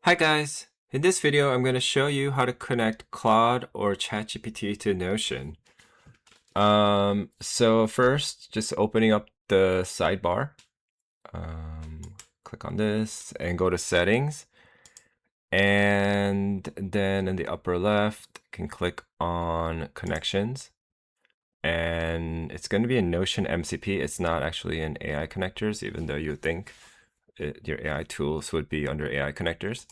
Hi guys! In this video, I'm going to show you how to connect Claude or ChatGPT to Notion. So first, just opening up the sidebar. Click on this and go to Settings. And then in the upper left, you can click on Connections. And it's going to be a Notion MCP. It's not actually in AI connectors, even though you would think your AI tools would be under AI connectors.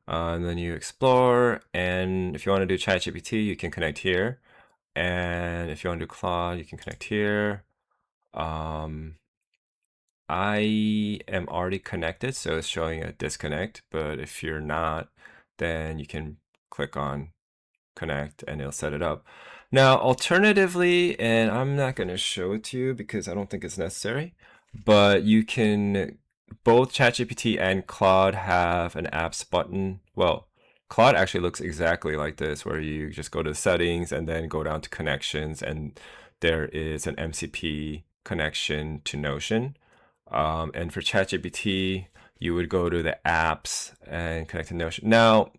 And then you explore, and if you want to do ChatGPT, you can connect here. And if you want to do Claude, you can connect here. I am already connected, so it's showing a disconnect. But if you're not, then you can click on connect and it'll set it up. Now, alternatively, and I'm not going to show it to you because I don't think it's necessary, but you can, both ChatGPT and Claude have an apps button. Well, Claude actually looks exactly like this, where you just go to settings and then go down to connections, and there is an MCP connection to Notion. And for ChatGPT, you would go to the apps and connect to Notion. Now,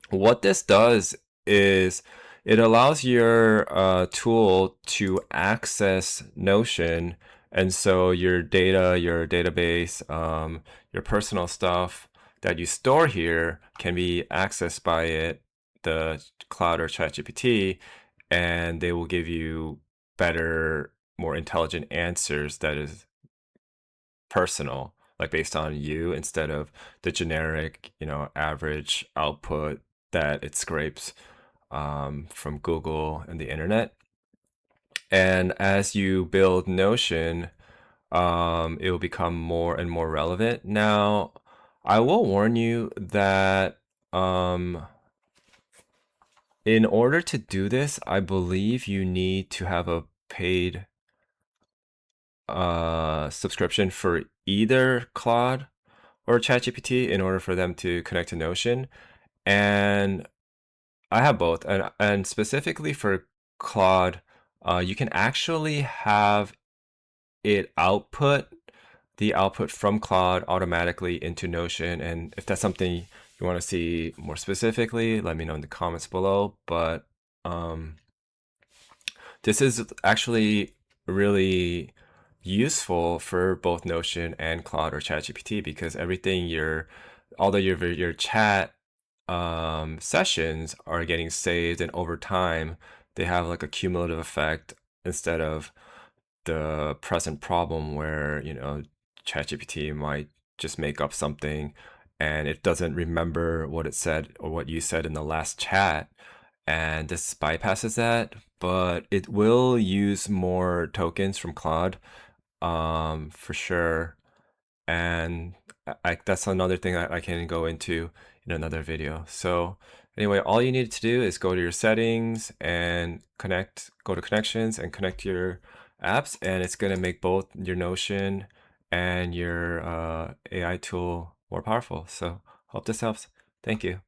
what this does is it allows your tool to access Notion, and so your data, your database, your personal stuff that you store here can be accessed by it, the Cloud or ChatGPT, and they will give you better, more intelligent answers that is personal, like based on you instead of the generic, average output that it scrapes from Google and the internet. And as you build Notion, it will become more and more relevant. Now, I will warn you that in order to do this, I believe you need to have a paid subscription for either Claude or ChatGPT in order for them to connect to Notion. And I have both, and specifically for Claude, you can actually have it output the output from Claude automatically into Notion. And if that's something you want to see more specifically, let me know in the comments below. But this is actually really useful for both Notion and Claude or ChatGPT, because all your chat sessions are getting saved, and over time they have like a cumulative effect instead of the present problem where ChatGPT might just make up something and it doesn't remember what it said or what you said in the last chat, and this bypasses that, but it will use more tokens from Claude, for sure. And that's another thing I can go into in another video. So anyway, all you need to do is go to your settings and go to connections and connect your apps, and it's going to make both your Notion and your AI tool more powerful. So hope this helps. Thank you.